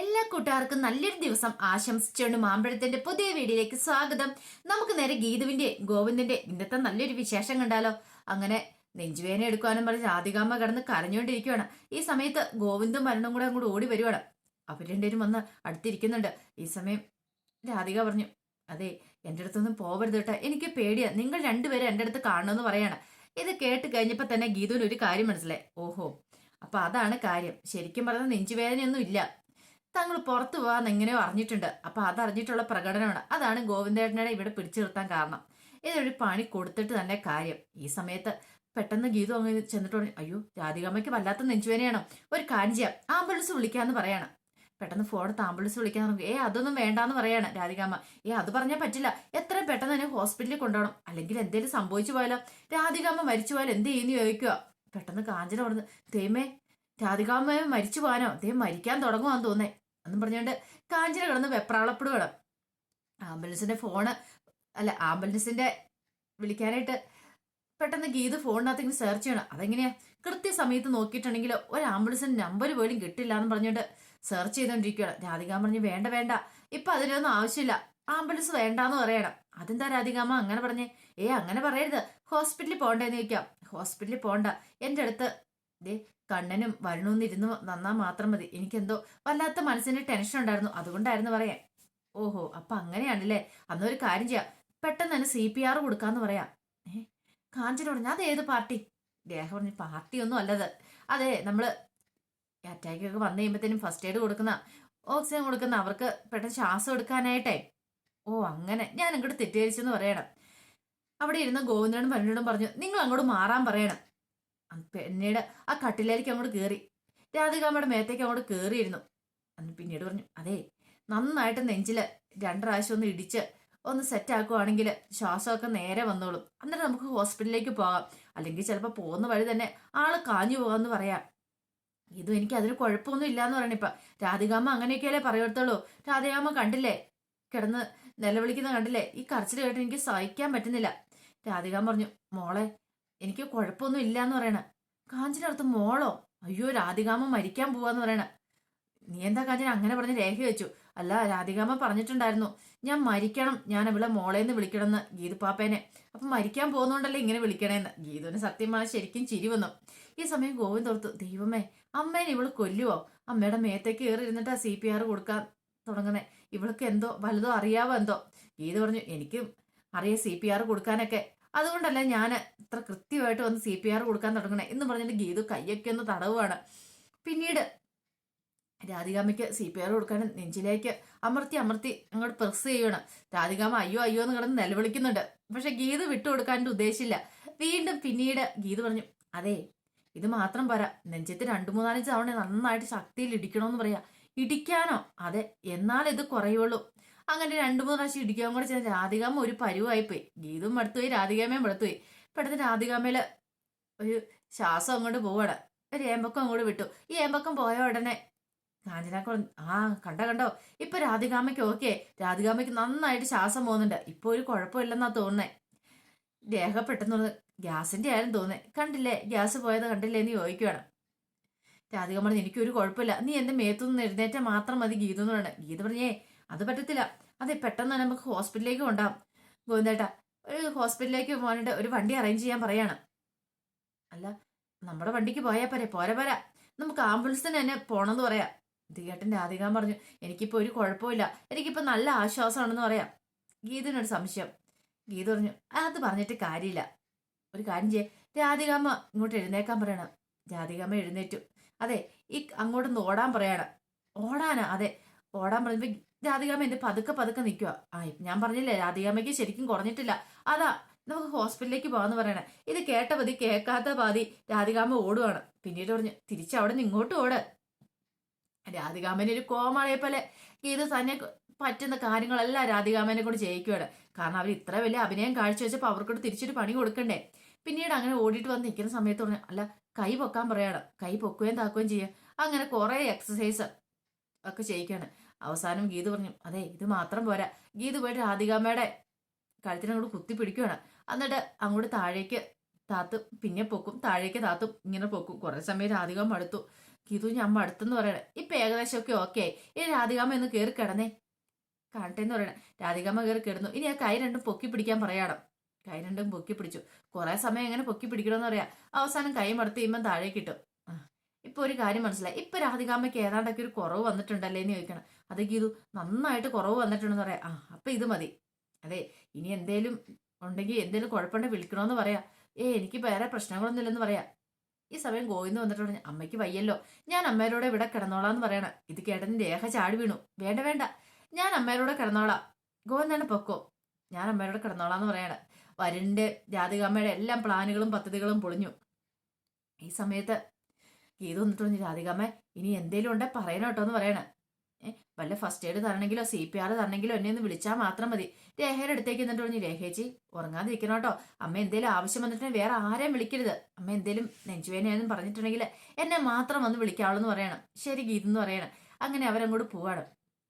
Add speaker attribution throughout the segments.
Speaker 1: എല്ലാ കൂട്ടുകാർക്കും നല്ലൊരു ദിവസം ആശംസിച്ചുകൊണ്ട് മാമ്പഴത്തിന്റെ പുതിയ വീഡിയോയിലേക്ക് സ്വാഗതം. നമുക്ക് നേരെ ഗീതുവിന്റെ ഗോവിന്ദന്റെ ഇന്നത്തെ നല്ലൊരു വിശേഷം കണ്ടാലോ. അങ്ങനെ നെഞ്ചുവേന എടുക്കാനും പറഞ്ഞ് രാധികാമ്മ കിടന്ന് കരഞ്ഞുകൊണ്ടിരിക്കുകയാണ്. ഈ സമയത്ത് ഗോവിന്ദും മരണവും കൂടെ അങ്ങോട്ട് ഓടി വരുവാണ്. അവർ രണ്ടുപേരും വന്ന് അടുത്തിരിക്കുന്നുണ്ട്. ഈ സമയം രാധിക പറഞ്ഞു, അതെ, എൻ്റെ അടുത്തൊന്നും പോവരുത് കേട്ടോ, എനിക്ക് പേടിയാ, നിങ്ങൾ രണ്ടുപേരും എൻ്റെ അടുത്ത് കാണണമെന്ന് പറയാണ്. ഇത് കേട്ട് കഴിഞ്ഞപ്പോ തന്നെ ഗീതുവിന് ഒരു കാര്യം മനസ്സിലായി. ഓഹോ, അപ്പൊ അതാണ് കാര്യം. ശരിക്കും പറഞ്ഞ നെഞ്ചുവേദനയൊന്നും ഇല്ല, താങ്കൾ പുറത്തു പോവാന്ന് എങ്ങനെയോ അറിഞ്ഞിട്ടുണ്ട്. അപ്പൊ അതറിഞ്ഞിട്ടുള്ള പ്രകടനമാണ്. അതാണ് ഗോവിന്ദേട്ടനെ ഇവിടെ പിടിച്ചു നിർത്താൻ കാരണം. ഇതൊരു പണി കൊടുത്തിട്ട് തന്നെ കാര്യം. ഈ സമയത്ത് പെട്ടെന്ന് ഗീതു അങ്ങ് ചെന്നിട്ട് പറഞ്ഞു, അയ്യോ, രാധികാമ്മയ്ക്ക് വല്ലാത്ത നെഞ്ചുവേനയാണോ, ഒരു കാര്യം ചെയ്യാം, ആംബുലൻസ് വിളിക്കാന്ന് പറയാണ്. പെട്ടെന്ന് ഫോണെടുത്ത് ആംബുലൻസ് വിളിക്കാൻ പറഞ്ഞു. അതൊന്നും വേണ്ടാന്ന് പറയാണ് രാധികാമ്മ. അത് പറഞ്ഞാൽ പറ്റില്ല, എത്രയും പെട്ടെന്ന് തന്നെ ഹോസ്പിറ്റലിൽ കൊണ്ടുപോകണം, അല്ലെങ്കിൽ എന്തെങ്കിലും സംഭവിച്ചു പോയാലോ, രാധികാമ്മ മരിച്ചു പോയാൽ എന്ത് ചെയ്യുന്നു ചോദിക്കുക. പെട്ടെന്ന് കാഞ്ചന പറഞ്ഞു, ദൈവമേ, രാധികാമ്മ മരിച്ചു പോകാനോ, ദൈവം മരിക്കാൻ തുടങ്ങുവാന്ന് തോന്നേ എന്നും പറഞ്ഞുകൊണ്ട് കാഞ്ചന കിടന്ന് വെപ്രാളപ്പെടുകയാണ്. ആംബുലൻസിന്റെ ഫോണ് അല്ല, ആംബുലൻസിന്റെ വിളിക്കാനായിട്ട് പെട്ടെന്ന് ഗീത് ഫോണിനകത്ത് ഇങ്ങനെ സെർച്ച് ചെയ്യണം. അതെങ്ങനെയാ, കൃത്യസമയത്ത് നോക്കിയിട്ടുണ്ടെങ്കിൽ ഒരു ആംബുലൻസിന്റെ നമ്പർ പോലും കിട്ടില്ല എന്ന് പറഞ്ഞുകൊണ്ട് സെർച്ച് ചെയ്തോണ്ടിരിക്കുകയാണ്. രാധികാമ്മ പറഞ്ഞു, വേണ്ട വേണ്ട, ഇപ്പൊ അതിനൊന്നും ആവശ്യമില്ല, ആംബുലൻസ് വേണ്ടാന്ന് പറയണം. അതെന്താ രാധികാമ്മ അങ്ങനെ പറഞ്ഞേ? അങ്ങനെ പറയരുത്, ഹോസ്പിറ്റലിൽ പോകണ്ടേന്ന് ചോദിക്കാം. ഹോസ്പിറ്റലിൽ പോകണ്ട, എന്റെ അടുത്ത് ദേ കണ്ണനും വരണോന്ന് ഇരുന്ന് നന്നാ മാത്രം മതി. എനിക്കെന്തോ വല്ലാത്ത മനസ്സിന് ടെൻഷൻ ഉണ്ടായിരുന്നു, അതുകൊണ്ടായിരുന്നു പറയാൻ. ഓഹോ, അപ്പൊ അങ്ങനെയാണല്ലേ, അന്നൊരു കാര്യം ചെയ്യാം, പെട്ടെന്ന് തന്നെ CPR കൊടുക്കാന്ന് പറയാം. കാഞ്ചന പറഞ്ഞു, അത് ഏത് പാർട്ടി? ദേഹ പറഞ്ഞു, പാർട്ടി ഒന്നും അല്ലത്, അതെ നമ്മള് അറ്റാക്ക് ഒക്കെ വന്നു കഴിയുമ്പോഴത്തേനും ഫസ്റ്റ് എയ്ഡ് കൊടുക്കുന്ന, ഓക്സിജൻ കൊടുക്കുന്ന, അവർക്ക് പെട്ടെന്ന് ശ്വാസം എടുക്കാനായിട്ടേ. ഓ അങ്ങനെ, ഞാൻ അങ്ങോട്ട് തെറ്റിദ്ധരിച്ചെന്ന് പറയണം. അവിടെ ഇരുന്ന് ഗോവിന്ദനും പരനോടും പറഞ്ഞു, നിങ്ങൾ അങ്ങോട്ട് മാറാൻ പറയണം. പിന്നീട് ആ കട്ടിലേക്ക് അങ്ങോട്ട് കയറി രാധികാമ്മയുടെ മേത്തേക്ക് അങ്ങോട്ട് കയറിയിരുന്നു. പിന്നീട് പറഞ്ഞു, അതെ, നന്നായിട്ട് നെഞ്ചില് 2 പ്രാവശ്യം ഒന്ന് ഇടിച്ച് ഒന്ന് സെറ്റ് ആക്കുവാണെങ്കിൽ ശ്വാസമൊക്കെ നേരെ വന്നോളും. അന്നേരം നമുക്ക് ഹോസ്പിറ്റലിലേക്ക് പോകാം, അല്ലെങ്കിൽ ചിലപ്പോൾ പോകുന്ന വഴി തന്നെ ആള് കാഞ്ഞു പോകാന്ന് പറയാം. ഇതും എനിക്ക് അതിന് കുഴപ്പമൊന്നും ഇല്ലാന്ന് പറയണ. ഇപ്പൊ രാധികാമ്മ അങ്ങനെയൊക്കെയല്ലേ പറയത്തുള്ളൂ. രാധികാമ്മ കണ്ടില്ലേ, കിടന്ന് നിലവിളിക്കുന്ന കണ്ടില്ലേ, ഈ കരച്ചിൽ കേട്ട് എനിക്ക് സഹിക്കാൻ പറ്റുന്നില്ല. രാധികാമ്മ പറഞ്ഞു, മോളെ, എനിക്ക് കുഴപ്പമൊന്നും ഇല്ലാന്ന് പറയണ. കാഞ്ചന അടുത്ത് മോളോ, അയ്യോ, രാധികാമ്മ മരിക്കാൻ പോവാന്ന് പറയണ. നീ എന്താ കാഞ്ചന അങ്ങനെ പറഞ്ഞ് രേഖ വെച്ചു? അല്ല, രാധികാമ്മ പറഞ്ഞിട്ടുണ്ടായിരുന്നു ഞാൻ മരിക്കണം, ഞാൻ ഇവിടെ മോളേന്ന് വിളിക്കണമെന്ന് ഗീതു പാപ്പേനെ. അപ്പൊ മരിക്കാൻ പോകുന്നോണ്ടല്ലേ ഇങ്ങനെ വിളിക്കണേന്ന്. ഗീതുവിന് സത്യമായി ശരിക്കും ചിരി വന്നു. ഈ സമയം ഗോവിന്ദ് ഓർത്തു, ദൈവമേ, അമ്മേനെ ഇവള് കൊല്ലുവോ? അമ്മയുടെ മേത്തേക്ക് കയറി ഇരുന്നിട്ടാ CPR കൊടുക്കാൻ തുടങ്ങുന്നേ. ഇവൾക്ക് എന്തോ വലുതോ അറിയാവോ എന്തോ. ഗീതു പറഞ്ഞു, എനിക്കും അറിയാം CPR കൊടുക്കാനൊക്കെ, അതുകൊണ്ടല്ല ഞാൻ ഇത്ര കൃത്യമായിട്ട് വന്ന് CPR കൊടുക്കാൻ തുടങ്ങണേ എന്ന് പറഞ്ഞിട്ട് ഗീതു കയ്യൊക്കെ ഒന്ന് തടവുകയാണ്. പിന്നീട് രാധികാമ്മയ്ക്ക് CPR കൊടുക്കാൻ നെഞ്ചിലേക്ക് അമർത്തി അമർത്തി അങ്ങോട്ട് പ്രസ് ചെയ്യണം. രാധികാമ്മ അയ്യോ അയ്യോ എന്ന് കിടന്ന് നിലവിളിക്കുന്നുണ്ട്. പക്ഷെ ഗീതു വിട്ടുകൊടുക്കാൻ ഉദ്ദേശിച്ചില്ല. വീണ്ടും പിന്നീട് ഗീതു പറഞ്ഞു, അതെ, ഇത് മാത്രം പോരാ, നെഞ്ചത്ത് 2-3-5 തവണ നന്നായിട്ട് ശക്തിയിൽ ഇടിക്കണമെന്ന് പറയാ. ഇടിക്കാനോ? അതെ, എന്നാൽ ഇത് കുറയുള്ളൂ. അങ്ങനെ 2-3 പ്രാവശ്യം ഇടിക്കാൻ കൂടെ ചെയ്ത രാധികാമ്മ ഒരു പരുവായിപ്പോയി. ഗീതും മടുത്തുപോയി, രാധികാമ്മയും മടുത്തുപോയി. പെട്ടെന്ന് രാധികാമ്മയില് ഒരു ശ്വാസം അങ്ങോട്ട് പോവാണ്. ഒരു ഏമ്പക്കം അങ്ങോട്ട് വിട്ടു. ഈ ഏമ്പക്കം പോയ ഉടനെ കാഞ്ചനാക്കോ, ആ കണ്ടോ കണ്ടോ, ഇപ്പൊ രാധികാമ്മയ്ക്ക് ഓക്കെ, രാധികാമ്മയ്ക്ക് നന്നായിട്ട് ശ്വാസം പോകുന്നുണ്ട്, ഇപ്പൊ ഒരു കുഴപ്പമില്ലെന്നാ തോന്നുന്നേ. രേഖ പെട്ടെന്ന് ഗ്യാസിന്റെ ആയാലും തോന്നേ, കണ്ടില്ലേ ഗ്യാസ് പോയത് കണ്ടില്ലേ എന്ന് ചോദിക്കുവാണ്. രാധിക പറഞ്ഞു, എനിക്കൊരു കുഴപ്പമില്ല, നീ എന്റെ മേത്തുനിന്ന് എഴുന്നേറ്റാൽ മാത്രം മതി ഗീതു എന്ന് പറയണേ. ഗീത പറഞ്ഞേ, അത് പറ്റത്തില്ല, അതെ, പെട്ടെന്ന് തന്നെ നമുക്ക് ഹോസ്പിറ്റലിലേക്ക് കൊണ്ടാം. ഗോവിന്ദേട്ടാ, ഒരു ഹോസ്പിറ്റലിലേക്ക് പോകാനായിട്ട് ഒരു വണ്ടി അറേഞ്ച് ചെയ്യാൻ പറയാണ്. അല്ല, നമ്മുടെ വണ്ടിക്ക് പോയാൽ പോരാ പോരാ, നമുക്ക് ആംബുലൻസിന് തന്നെ പോണെന്ന് പറയാം. ദിയേട്ടൻ രാധികാൻ പറഞ്ഞു, എനിക്കിപ്പോ ഒരു കുഴപ്പമില്ല, എനിക്കിപ്പോ നല്ല ആശ്വാസമാണെന്ന് പറയാം. ഗീതനൊരു സംശയം. ഗീത പറഞ്ഞു, അത് പറഞ്ഞിട്ട് കാര്യമില്ല, ഒരു കാര്യം ചെയ്യേ, രാധികാമ്മ ഇങ്ങോട്ട് എഴുന്നേക്കാൻ പറയണം. രാധികാമ്മ എഴുന്നേറ്റു. അതെ, ഈ അങ്ങോട്ടൊന്ന് ഓടാൻ പറയാണ്. ഓടാനാ? അതെ, ഓടാൻ പറഞ്ഞപ്പോ രാധികാമ്മ എന്റെ പതുക്കെ പതുക്കെ നിൽക്കുക. ഞാൻ പറഞ്ഞില്ലേ, രാധികാമ്മയ്ക്ക് ശരിക്കും കുറഞ്ഞിട്ടില്ല, അതാ നമുക്ക് ഹോസ്പിറ്റലിലേക്ക് പോകാന്ന് പറയണേ. ഇത് കേട്ട പതി കേൾക്കാത്ത പാതി രാധികാമ്മ ഓടുവാണ്. പിന്നീട് പറഞ്ഞു, തിരിച്ചവിടെ നിന്ന് ഇങ്ങോട്ട് ഓട്. രാധികാമ്മനെ ഒരു കോമാളിയെ പോലെ ഇത് തന്നെ പറ്റുന്ന കാര്യങ്ങളെല്ലാം രാധികാമ്മനെ കൊണ്ട് ചെയ്യിക്കുകയാണ്. കാരണം അവർ ഇത്ര വലിയ അഭിനയം കാഴ്ചവെച്ചപ്പോൾ അവർക്കൂടെ തിരിച്ചൊരു പണി കൊടുക്കണ്ടേ. പിന്നീട് അങ്ങനെ ഓടിയിട്ട് വന്ന് നിൽക്കുന്ന സമയത്ത് പറഞ്ഞു, അല്ല, കൈ പൊക്കാൻ പറയാണ്. കൈ പൊക്കുകയും താക്കുകയും ചെയ്യുക, അങ്ങനെ കുറെ എക്സസൈസ് ഒക്കെ ചെയ്യിക്കുകയാണ്. അവസാനം ഗീത് പറഞ്ഞു, അതെ, ഇത് മാത്രം പോരാ. ഗീത് പോയിട്ട് രാധികാമ്മയുടെ കഴുത്തിനങ്ങോട്ട് കുത്തി പിടിക്കുകയാണ്. എന്നിട്ട് അങ്ങോട്ട് താഴേക്ക് താത്തും, പിന്നെ പൊക്കും, താഴേക്ക് താത്തും, ഇങ്ങനെ പൊക്കും. കുറെ സമയം രാധികാമ്മ അടുത്തു. ഗീതു ഞാൻ മടുത്തെന്ന് പറയണേ. ഇപ്പൊ ഏകദേശമൊക്കെ ഓക്കെ ആയി. ഇനി രാധികാമ്മ ഒന്ന് കയറി കിടന്നേ കാണട്ടെ എന്ന് പറയണേ. രാധികാമ്മ കയറി കിടന്നു. ഇനി ആ കൈ രണ്ടും പൊക്കി പിടിക്കാൻ പറയണം. കൈ രണ്ടും പൊക്കി പിടിച്ചു. കുറെ സമയം എങ്ങനെ പൊക്കി പിടിക്കണമെന്ന് പറയാ. അവസാനം കൈ മടുത്ത് കഴിയുമ്പോൾ താഴേക്ക് ഇട്ടു. ഇപ്പൊ ഒരു കാര്യം മനസ്സിലായി. ഇപ്പൊ രാധികാമ്മയ്ക്ക് ഏതാണ്ടൊക്കെ ഒരു കുറവ് വന്നിട്ടുണ്ടല്ലേ എന്ന് ചോദിക്കണം. അത് ഗീതു നന്നായിട്ട് കുറവ് വന്നിട്ടുണ്ടെന്ന് പറയാം. അപ്പൊ ഇത് മതി. അതെ, ഇനി എന്തേലും ഉണ്ടെങ്കിൽ എന്തേലും കുഴപ്പമുണ്ടെങ്കിൽ വിളിക്കണമെന്ന് പറയാ. എനിക്ക് വേറെ പ്രശ്നങ്ങളൊന്നും ഇല്ലെന്ന് പറയാ. ഈ സമയം ഗോവിന്ദ് വന്നിട്ട് പറഞ്ഞു, അമ്മയ്ക്ക് വയ്യല്ലോ, ഞാൻ അമ്മേരോടെ ഇവിടെ കിടന്നോളാന്ന് പറയണം. ഇത് കേട്ടതിന് രേഖ ചാടി വീണു. വേണ്ട വേണ്ട, ഞാൻ അമ്മേരോടെ കിടന്നോളാം. ഗോവിന്ദാണ് പൊക്കോ, ഞാൻ അമ്മേരോടെ കിടന്നോളാന്ന് പറയാണ്. വരുണിന്റെ രാധികാമ്മയുടെ എല്ലാം പ്ലാനുകളും പദ്ധതികളും പൊളിഞ്ഞു. ഈ സമയത്ത് ഗീതു വന്നിട്ട് പറഞ്ഞു, രാധികാമ്മ ഇനി എന്തേലും ഉണ്ടെ പറയണം കേട്ടോ എന്ന് പറയണേ. വല്ല ഫസ്റ്റ് എയ്ഡ് തരണമെങ്കിലോ CPR തരണമെങ്കിലോ എന്നെ ഒന്ന് വിളിച്ചാൽ മാത്രം മതി. രേഖയുടെ അടുത്തേക്ക് എന്നിട്ട് പറഞ്ഞു, രേഖേച്ചി ഉറങ്ങാതിരിക്കണം കേട്ടോ. അമ്മ എന്തേലും ആവശ്യം വന്നിട്ടുണ്ടെങ്കിൽ വേറെ ആരെയും വിളിക്കരുത്. അമ്മ എന്തേലും നെഞ്ചുവേനയെന്ന് പറഞ്ഞിട്ടുണ്ടെങ്കിൽ എന്നെ മാത്രം വന്ന് വിളിക്കാവുള്ളൂ എന്ന് പറയണം. ശരി ഗീതു എന്ന് പറയണം. അങ്ങനെ അവരങ്ങോട്ട് പോവാണ്.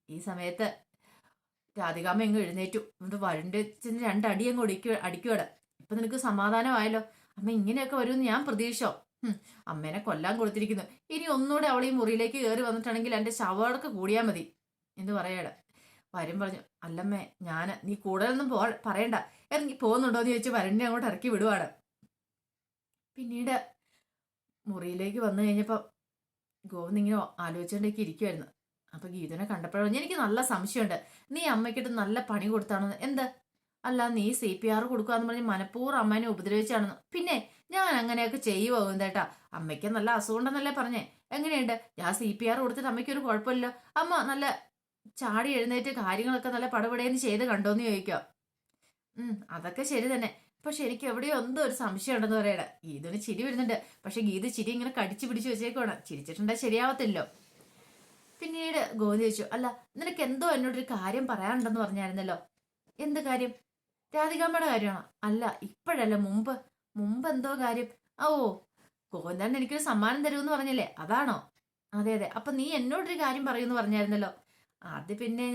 Speaker 1: ഈ സമയത്ത് രാധികാമ്മ എങ്ങ് എഴുന്നേറ്റു. എന്നിട്ട് വരുണിന്റെ രണ്ടടി അങ്ങ് അടിക്കുവാണ്. ഇപ്പൊ നിനക്ക് സമാധാനമായല്ലോ. അമ്മ ഇങ്ങനെയൊക്കെ വരുമെന്ന് ഞാൻ പ്രതീക്ഷിച്ചോ? അമ്മേനെ കൊല്ലാൻ കൊടുത്തിരിക്കുന്നു. ഇനി ഒന്നുകൂടെ അവൾ ഈ മുറിയിലേക്ക് കയറി വന്നിട്ടാണെങ്കിൽ എന്റെ ശവടക്ക് കൂടിയാൽ മതി എന്ന് പറയാണ്. വരും പറഞ്ഞു, അല്ലമ്മേ നീ കൂടുതലൊന്നും പറയണ്ട, ഇറങ്ങി പോകുന്നുണ്ടോ എന്ന് ചോദിച്ച് വരുണിനെ അങ്ങോട്ട് ഇറക്കി വിടുവാണ്. പിന്നീട് മുറിയിലേക്ക് വന്നു കഴിഞ്ഞപ്പോ ഗോവിന്ദ് ഇങ്ങനെ ആലോചിച്ചുകൊണ്ടേക്ക് ഇരിക്കുമായിരുന്നു. അപ്പൊ ഗീതുവിനെ കണ്ടപ്പോഴും എനിക്ക് നല്ല സംശയമുണ്ട്, നീ അമ്മയ്ക്കിട്ട് നല്ല പണി കൊടുത്താണെന്ന്. എന്ത് അല്ല, നീ CPR കൊടുക്കാന്ന് പറഞ്ഞ് മനഃപൂർവ്വം അമ്മേനെ ഉപദ്രവിച്ചാണെന്ന്. പിന്നെ ഞാൻ അങ്ങനെയൊക്കെ ചെയ്യുമോ ഗോവിന്ദേട്ടാ? അമ്മയ്ക്ക് നല്ല അസുഖം ഉണ്ടെന്നല്ലേ പറഞ്ഞേ. എങ്ങനെയുണ്ട്? ഞാൻ CPR കൊടുത്തിട്ട് അമ്മയ്ക്കൊരു കുഴപ്പമില്ലല്ലോ. അമ്മ നല്ല ചാടി എഴുന്നേറ്റ് കാര്യങ്ങളൊക്കെ നല്ല പടപടയെന്ന് ചെയ്ത് കണ്ടോന്ന് ചോദിക്കാം. അതൊക്കെ ശരി തന്നെ. പക്ഷെ എനിക്ക് എവിടെയോ എന്തോ ഒരു സംശയം ഉണ്ടെന്ന് പറയണ. ഗീതുവിന് ചിരി വരുന്നുണ്ട്. പക്ഷെ ഗീതു ചിരി ഇങ്ങനെ കടിച്ചു പിടിച്ച് വെച്ചേക്കുവാണ്. ചിരിച്ചിട്ടുണ്ടെങ്കിൽ ശരിയാവത്തില്ലോ. പിന്നീട് ഗോവിന്ദ് ചോദിച്ചു, അല്ല നിനക്ക് എന്തോ എന്നോടൊരു കാര്യം പറയാനുണ്ടെന്ന് പറഞ്ഞായിരുന്നല്ലോ. എന്ത് കാര്യം? രാധികാമ്മയുടെ കാര്യമാണോ? അല്ല, ഇപ്പോഴല്ല, മുമ്പ് എന്തോ കാര്യം. ഓ, ഗോവിന്ദൻ എനിക്കൊരു സമ്മാനം തരുമെന്ന് പറഞ്ഞില്ലേ, അതാണോ? അതെ അതെ. അപ്പൊ നീ എന്നോടൊരു കാര്യം പറയൂന്ന് പറഞ്ഞായിരുന്നല്ലോ. അത് പിന്നെ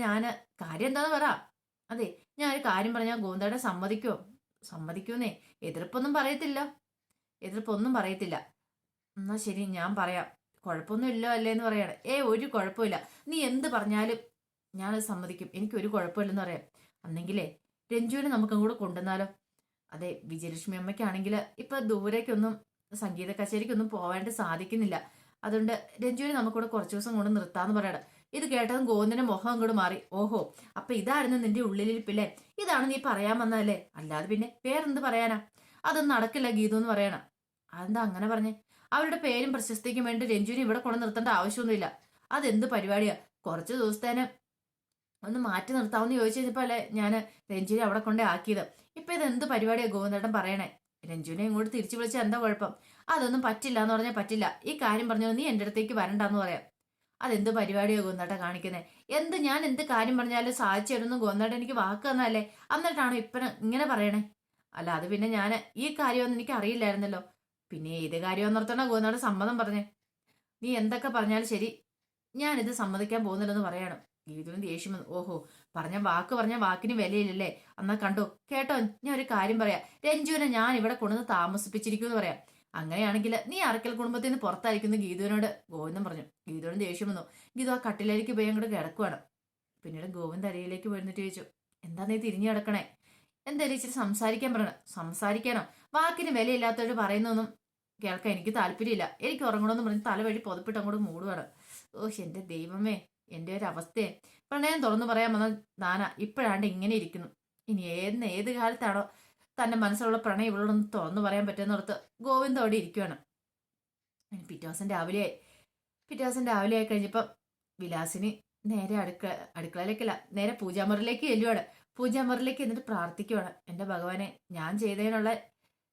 Speaker 1: കാര്യം എന്താന്ന് പറ. അതെ, ഞാൻ ഒരു കാര്യം പറഞ്ഞാൽ ഗോവിന്ദയുടെ സമ്മതിക്കൂന്നേ. എതിർപ്പൊന്നും പറയത്തില്ല. എന്നാ ശരി, ഞാൻ പറയാം. കുഴപ്പമൊന്നും ഇല്ലോ അല്ലേ എന്ന് പറയാണ്. ഒരു കുഴപ്പമില്ല, നീ എന്ത് പറഞ്ഞാലും ഞാനത് സമ്മതിക്കും. എനിക്കൊരു കുഴപ്പമില്ലെന്ന് പറയാം. അന്നെങ്കിലേ രഞ്ജുവിനെ നമുക്ക് അങ്ങോട്ട് കൊണ്ടുവന്നാലോ? അതെ, വിജയലക്ഷ്മി അമ്മയ്ക്കാണെങ്കിൽ ഇപ്പൊ ദൂരേക്കൊന്നും സംഗീത കച്ചേരിക്കൊന്നും പോവാണ്ട് സാധിക്കുന്നില്ല. അതുകൊണ്ട് രഞ്ജുവിനെ നമുക്കിവിടെ കുറച്ചു ദിവസം കൊണ്ട് നിർത്താന്ന് പറയണം. ഇത് കേട്ടതും ഗോവിന്ദന്റെ മുഖം അങ്ങോട്ട് മാറി. ഓഹോ, അപ്പൊ ഇതായിരുന്നു നിന്റെ ഉള്ളിലിരിപ്പില്ലേ? ഇതാണ് നീ പറയാൻ വന്നതല്ലേ? അല്ലാതെ പിന്നെ വേറെന്ത് പറയാനാ? അതൊന്നും നടക്കില്ല ഗീതു എന്ന് പറയണം. അതെന്താ അങ്ങനെ പറഞ്ഞേ? അവരുടെ പേരും പ്രശസ്തിക്കും വേണ്ടി രഞ്ജുവിനെ ഇവിടെ കൊണ്ട് നിർത്തേണ്ട ആവശ്യമൊന്നുമില്ല. അതെന്ത് പരിപാടിയാ? കുറച്ച് ദിവസത്തേന് ഒന്ന് മാറ്റി നിർത്താമെന്ന് ചോദിച്ചു കഴിഞ്ഞപ്പോ അല്ലേ ഞാൻ രഞ്ജുവിനെ അവിടെ കൊണ്ടേ ആക്കിയത്. ഇപ്പൊ ഇത് എന്ത് പരിപാടിയാ ഗോവിന്ദേട്ടൻ പറയണേ? രഞ്ജുവിനെ ഇങ്ങോട്ട് തിരിച്ചു വിളിച്ചാൽ എന്താ കുഴപ്പം? അതൊന്നും പറ്റില്ല എന്ന് പറഞ്ഞാൽ പറ്റില്ല. ഈ കാര്യം പറഞ്ഞു നീ എൻ്റെ അടുത്തേക്ക് വരണ്ടെന്ന് പറയാം. അതെന്ത് പരിപാടിയാ ഗോവിന്ദേട്ടൻ കാണിക്കുന്നത്? ഞാൻ എന്ത് കാര്യം പറഞ്ഞാലും സാധിച്ചു തരുന്നു ഗോവിന്ദേട്ടൻ എനിക്ക് വാക്ക് തന്നല്ലേ, എന്നിട്ടാണോ ഇപ്പന് ഇങ്ങനെ പറയണേ? അല്ല, അത് പിന്നെ ഈ കാര്യമൊന്നും എനിക്ക് അറിയില്ലായിരുന്നല്ലോ. പിന്നെ ഏത് കാര്യമെന്നോർത്തണ ഗോവിന്ദേട്ടൻ സമ്മതം പറഞ്ഞേ? നീ എന്തൊക്കെ പറഞ്ഞാലും ശരി, ഞാനിത് സമ്മതിക്കാൻ പോകുന്നില്ലെന്ന് പറയണം. ഗീതുവിന് ദേഷ്യം വന്നു. ഓഹോ, പറഞ്ഞ വാക്കിന് വിലയില്ലല്ലേ? എന്നാ കണ്ടോ കേട്ടോ, ഞാൻ ഒരു കാര്യം പറയാം. രഞ്ജുവിനെ ഞാൻ ഇവിടെ കൊണ്ടുവന്ന് താമസിപ്പിച്ചിരിക്കുമെന്ന് പറയാം. അങ്ങനെയാണെങ്കിൽ നീ അറക്കൽ കുടുംബത്തിൽ നിന്ന് പുറത്തായിരിക്കുന്നു ഗീതുവിനോട് ഗോവിന്ദൻ പറഞ്ഞു. ഗീതുവിന് ദേഷ്യം വന്നു. ഗീതു ആ കട്ടിലേക്ക് പോയി അങ്ങോട്ട് കിടക്കുവാണ്. പിന്നീട് ഗോവിന്ദ് അരിയിലേക്ക് പോയിരുന്നിട്ട് ചോദിച്ചു, എന്താ നീ തിരിഞ്ഞു കിടക്കണേ? എന്തായാലും ഇച്ചിരി സംസാരിക്കാൻ പറയണം. സംസാരിക്കാനോ? വാക്കിന് വിലയില്ലാത്തവർ പറയുന്നൊന്നും കേൾക്കാൻ എനിക്ക് താല്പര്യമില്ല. എനിക്ക് ഉറങ്ങണമെന്ന് പറഞ്ഞ് തലവഴി പുതപ്പിട്ട് അങ്ങോട്ട് മൂടുവാണ്. ഓഹ് എന്റെ ദൈവമേ, എന്റെ ഒരു അവസ്ഥയെ പ്രണയം തുറന്നു പറയാൻ വന്ന നാന ഇപ്പോഴാണ്ട് ഇങ്ങനെ ഇരിക്കുന്നു. ഇനി ഏത് കാലത്താണോ തന്റെ മനസ്സിലുള്ള പ്രണയം ഇവളോടൊന്ന് തുറന്നു പറയാൻ പറ്റുമെന്നോർത്ത് ഗോവിന്ദ് അവിടെ ഇരിക്കുവാണ്. പിറ്റേ ദിവസം രാവിലെ ആയി കഴിഞ്ഞപ്പം വിലാസിനി നേരെ അടുക്കളയിലേക്കല്ല, നേരെ പൂജാമുറിയിലേക്ക് ചെല്ലുവാണ്. പൂജാമുറിയിലേക്ക് എന്നിട്ട് പ്രാർത്ഥിക്കുവാണ്. എന്റെ ഭഗവാനെ, ഞാൻ ചെയ്തതിനുള്ള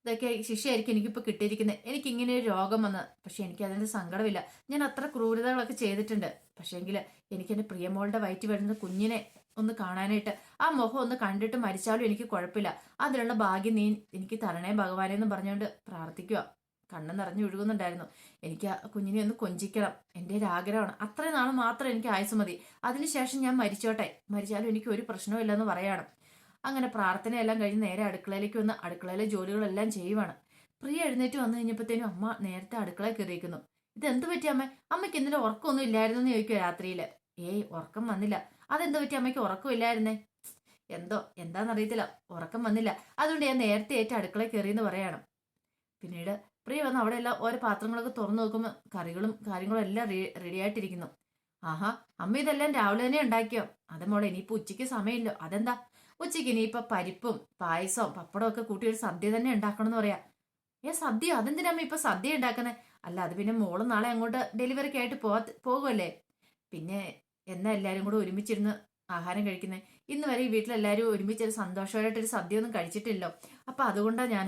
Speaker 1: ഇതൊക്കെ ശിക്ഷയായിരിക്കും എനിക്കിപ്പോൾ കിട്ടിയിരിക്കുന്നത്. എനിക്ക് ഇങ്ങനെ ഒരു രോഗം വന്നത്. പക്ഷെ എനിക്ക് അതിന്റെ സങ്കടമില്ല. ഞാൻ അത്ര ക്രൂരതകളൊക്കെ ചെയ്തിട്ടുണ്ട്. പക്ഷേങ്കിൽ എനിക്ക് എൻ്റെ പ്രിയമോളുടെ വയറ്റിൽ വരുന്ന കുഞ്ഞിനെ ഒന്ന് കാണാനായിട്ട്, ആ മുഖം ഒന്ന് കണ്ടിട്ട് മരിച്ചാലും എനിക്ക് കുഴപ്പമില്ല. അതിനുള്ള ഭാഗ്യം നീ എനിക്ക് തരണേ ഭഗവാനെ എന്ന് പറഞ്ഞുകൊണ്ട് പ്രാർത്ഥിക്കുക. കണ്ണ് നിറഞ്ഞു ഒഴുകുന്നുണ്ടായിരുന്നു. എനിക്ക് ആ കുഞ്ഞിനെ ഒന്ന് കൊഞ്ചിക്കണം, എൻ്റെ ഒരു ആഗ്രഹമാണ്. അത്രയും നാൾ മാത്രം എനിക്ക് ആയുസ് മതി. അതിനുശേഷം ഞാൻ മരിച്ചാലും എനിക്ക് ഒരു പ്രശ്നവും പറയാണ്. അങ്ങനെ പ്രാർത്ഥനയെല്ലാം കഴിഞ്ഞ് നേരെ അടുക്കളയിലേക്ക് വന്ന് അടുക്കളയിലെ ജോലികളെല്ലാം ചെയ്യുവാണ്. പ്രിയ എഴുന്നേറ്റ് വന്നു കഴിഞ്ഞപ്പോഴത്തേനും അമ്മ നേരത്തെ അടുക്കളയിൽ കയറിയിരിക്കുന്നു. ഇതെന്ത് പറ്റി അമ്മ? അമ്മയ്ക്ക് ഇന്നലെ ഉറക്കമൊന്നും ഇല്ലായിരുന്നു എന്ന് ചോദിക്കുക രാത്രിയില്. ഏയ് ഉറക്കം വന്നില്ല. അതെന്ത് പറ്റി അമ്മയ്ക്ക് ഉറക്കമില്ലായിരുന്നേ? എന്തോ എന്താണെന്നറിയത്തില്ല, ഉറക്കം വന്നില്ല. അതുകൊണ്ട് ഞാൻ നേരത്തെ ആയിട്ട് അടുക്കളയിൽ കയറിയെന്ന് പറയണം. പിന്നീട് പ്രിയ വന്ന് അവിടെ എല്ലാം ഓരോ പാത്രങ്ങളൊക്കെ തുറന്നു നോക്കുമ്പോൾ കറികളും കാര്യങ്ങളും എല്ലാം റെഡി ആയിട്ടിരിക്കുന്നു. ആഹാ, അമ്മ ഇതെല്ലാം രാവിലെ തന്നെ ഉണ്ടാക്കിയോ? അത് മോളെ, ഇനിയിപ്പോ ഉച്ചയ്ക്ക് സമയമില്ലോ. അതെന്താ? ഉച്ചയ്ക്ക് ഇനിയിപ്പോ പരിപ്പും പായസവും പപ്പടവും ഒക്കെ കൂട്ടി ഒരു സദ്യ തന്നെ ഉണ്ടാക്കണം എന്ന് പറയാ. സദ്യ? അതെന്തിനമ്മ ഇപ്പൊ സദ്യ ഉണ്ടാക്കുന്നത്? അല്ല, അത് പിന്നെ മോള് നാളെ അങ്ങോട്ട് ഡെലിവറിക്ക് ആയിട്ട് പോകുമല്ലേ. പിന്നെ എന്നാ എല്ലാരും കൂടെ ഒരുമിച്ചിരുന്ന് ആഹാരം കഴിക്കുന്നത്? ഇന്ന് വരെ ഈ വീട്ടിലെല്ലാരും ഒരുമിച്ചൊരു സന്തോഷമായിട്ടൊരു സദ്യ ഒന്നും കഴിച്ചിട്ടില്ലോ. അപ്പൊ അതുകൊണ്ടാണ് ഞാൻ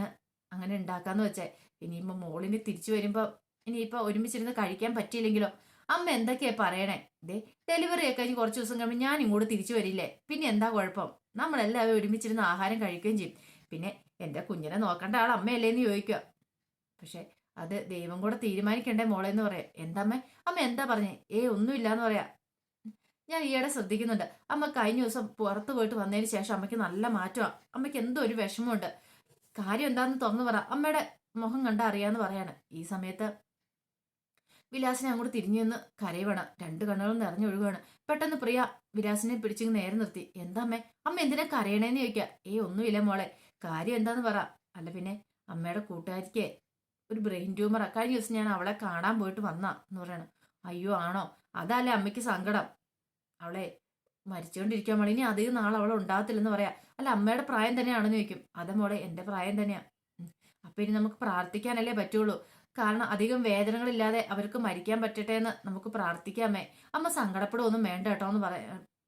Speaker 1: അങ്ങനെ ഉണ്ടാക്കാന്ന് വെച്ചേ. ഇനിയിപ്പോ മോളിന് തിരിച്ചു വരുമ്പോ ഇനിയിപ്പോ ഒരുമിച്ചിരുന്ന് കഴിക്കാൻ പറ്റിയില്ലെങ്കിലോ? അമ്മ എന്തൊക്കെയാ പറയണേ? ദേ, ഡെലിവറി ഒക്കെ കഴിഞ്ഞ് കുറച്ച് ദിവസം കഴിയുമ്പോൾ ഞാൻ ഇങ്ങോട്ട് തിരിച്ചു വരില്ലേ? പിന്നെ എന്താ കുഴപ്പം? നമ്മളെല്ലാവരും ഒരുമിച്ചിരുന്ന് ആഹാരം കഴിക്കുകയും ചെയ്യും. പിന്നെ എന്റെ കുഞ്ഞിനെ നോക്കേണ്ട ആൾ അമ്മയല്ലേന്ന് ചോദിക്കുക. പക്ഷെ അത് ദൈവം കൂടെ തീരുമാനിക്കണ്ടേ മോളെ എന്ന് പറയാം. എന്താമ്മേ? അമ്മ എന്താ പറഞ്ഞേ? ഒന്നുമില്ലാന്ന് പറയാ. ഞാൻ ഈയിടെ ശ്രദ്ധിക്കുന്നുണ്ട്, അമ്മ കഴിഞ്ഞ ദിവസം പുറത്ത് പോയിട്ട് വന്നതിന് ശേഷം അമ്മയ്ക്ക് നല്ല മാറ്റമാണ്. അമ്മയ്ക്ക് എന്തോ ഒരു വിഷമമുണ്ട്. കാര്യം എന്താന്ന് തുറന്നു പറ. അമ്മയുടെ മുഖം കണ്ടാ അറിയാന്ന് പറയാണ്. ഈ സമയത്ത് വിലാസിനെ അങ്ങോട്ട് തിരിഞ്ഞു നിന്ന് കരയുവാണ്. രണ്ട് കണ്ണുകളും നിറഞ്ഞൊഴുകുകയാണ്. പെട്ടെന്ന് പ്രിയ വിലാസിനെ പിടിച്ചിങ് നേരെ നിർത്തി. എന്താ അമ്മേ? അമ്മ എന്തിനാ കരയണേന്ന് ചോദിക്കുക. ഒന്നുമില്ല മോളെ, കാര്യം എന്താന്ന് പറ. അല്ല പിന്നെ അമ്മയുടെ കൂട്ടുകാരിക്ക് ഒരു ബ്രെയിൻ ട്യൂമറാ. കഴിഞ്ഞ ദിവസം ഞാൻ അവളെ കാണാൻ പോയിട്ട് വന്നാ എന്ന് പറയണം. അയ്യോ ആണോ? അതല്ലേ അമ്മയ്ക്ക് സങ്കടം. അവളെ മരിച്ചുകൊണ്ടിരിക്കാൻ മോളെ, ഇനി അധികം നാൾ അവൾ ഉണ്ടാകത്തില്ലെന്ന് പറയാ. അല്ല അമ്മയുടെ പ്രായം തന്നെയാണെന്ന് ചോദിക്കും. അതെ മോളെ, എന്റെ പ്രായം തന്നെയാ. അപ്പൊ ഇനി നമുക്ക് പ്രാർത്ഥിക്കാനല്ലേ പറ്റുള്ളൂ. കാരണം അധികം വേദനകളില്ലാതെ അവർക്ക് മരിക്കാൻ പറ്റട്ടെ എന്ന് നമുക്ക് പ്രാർത്ഥിക്കാമേ. അമ്മ സങ്കടപ്പെടുവൊന്നും വേണ്ട കേട്ടോ എന്ന്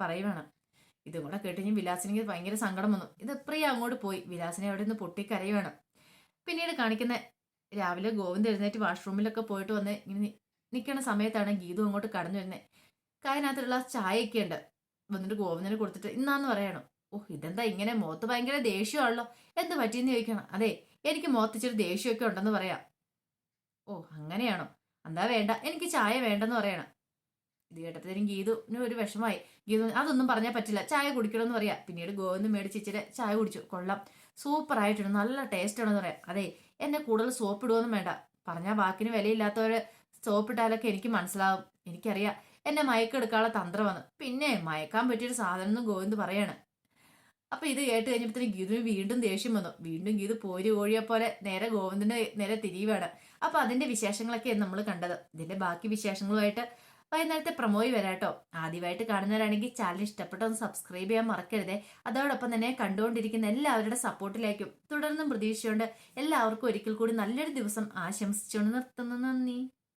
Speaker 1: പറയുവാണ്. ഇതും കൂടെ കേട്ട് കഴിഞ്ഞ് വിലാസിനിക്ക് ഭയങ്കര സങ്കടം വന്നു. ഇത് പ്രിയ അങ്ങോട്ട് പോയി വിലാസിനെ അവിടെ നിന്ന് പൊട്ടിക്കരയുവാണ്. പിന്നീട് കാണിക്കുന്ന രാവിലെ ഗോവിന്ദ് എഴുന്നേറ്റ് വാഷ്റൂമിലൊക്കെ പോയിട്ട് വന്ന് ഇങ്ങനെ നിൽക്കുന്ന സമയത്താണ് ഗീതു അങ്ങോട്ട് കടന്നു വരുന്നത്. കായനകത്തുള്ള ചായയൊക്കെ ഉണ്ട്. വന്നിട്ട് ഗോവിന്ദിന് കൊടുത്തിട്ട് ഇന്നാന്ന് പറയണം. ഇതെന്താ ഇങ്ങനെ? മുഖത്ത് ഭയങ്കര ദേഷ്യമാണല്ലോ. എന്ത് പറ്റിയെന്ന് ചോദിക്കണം. അതെ, എനിക്ക് മുഖത്തിച്ചിരി ദേഷ്യമൊക്കെ ഉണ്ടെന്ന് പറയാം. അങ്ങനെയാണോ? എന്താ വേണ്ട, എനിക്ക് ചായ വേണ്ടെന്ന് പറയണം. ഇത് കേട്ടപ്പോഴത്തേനും ഗീതുവിന് ഒരു വിഷമായി. ഗീതു അതൊന്നും പറഞ്ഞാൽ പറ്റില്ല, ചായ കുടിക്കണമെന്ന് പറയാ. പിന്നീട് ഗോവിന്ദ് മേടിച്ച് ഇച്ചിരി ചായ കുടിച്ചു. കൊള്ളാം, സൂപ്പർ ആയിട്ടുണ്ട്, നല്ല ടേസ്റ്റ് ആണെന്ന് പറയാം. അതെ, എന്നെ കൂടുതൽ സോപ്പ് ഇടുവൊന്നും വേണ്ട. പറഞ്ഞാൽ വാക്കിന് വിലയില്ലാത്തവര് സോപ്പിട്ടാലൊക്കെ എനിക്ക് മനസ്സിലാവും. എനിക്കറിയാം എന്നെ മയക്കെടുക്കാനുള്ള തന്ത്രമാണ്. പിന്നെ മയക്കാൻ പറ്റിയൊരു സാധനം എന്നും ഗോവിന്ദ് പറയാണ്. അപ്പൊ ഇത് കേട്ട് കഴിഞ്ഞപ്പോഴത്തേക്ക് ഗീതുവിന് വീണ്ടും ദേഷ്യം വന്നു. വീണ്ടും ഗീതു പോരി കോഴിയെ പോലെ നേരെ ഗോവിന്ദിന്റെ നേരെ തിരിയുവാണ്. അപ്പൊ അതിന്റെ വിശേഷങ്ങളൊക്കെയാണ് നമ്മൾ കണ്ടത്. ഇതിന്റെ ബാക്കി വിശേഷങ്ങളുമായിട്ട് വൈകുന്നേരത്തെ പ്രമോയി വരാട്ടോ. ആദ്യമായിട്ട് കാണുന്നവരാണെങ്കിൽ ചാനൽ ഇഷ്ടപ്പെട്ടൊന്ന് സബ്സ്ക്രൈബ് ചെയ്യാൻ മറക്കരുതേ. അതോടൊപ്പം തന്നെ കണ്ടുകൊണ്ടിരിക്കുന്ന എല്ലാവരുടെ സപ്പോർട്ടിലേക്കും തുടർന്നും പ്രതീക്ഷിച്ചുകൊണ്ട് എല്ലാവർക്കും ഒരിക്കൽ കൂടി നല്ലൊരു ദിവസം ആശംസിച്ചുകൊണ്ട് നിർത്തുന്നു. നന്ദി.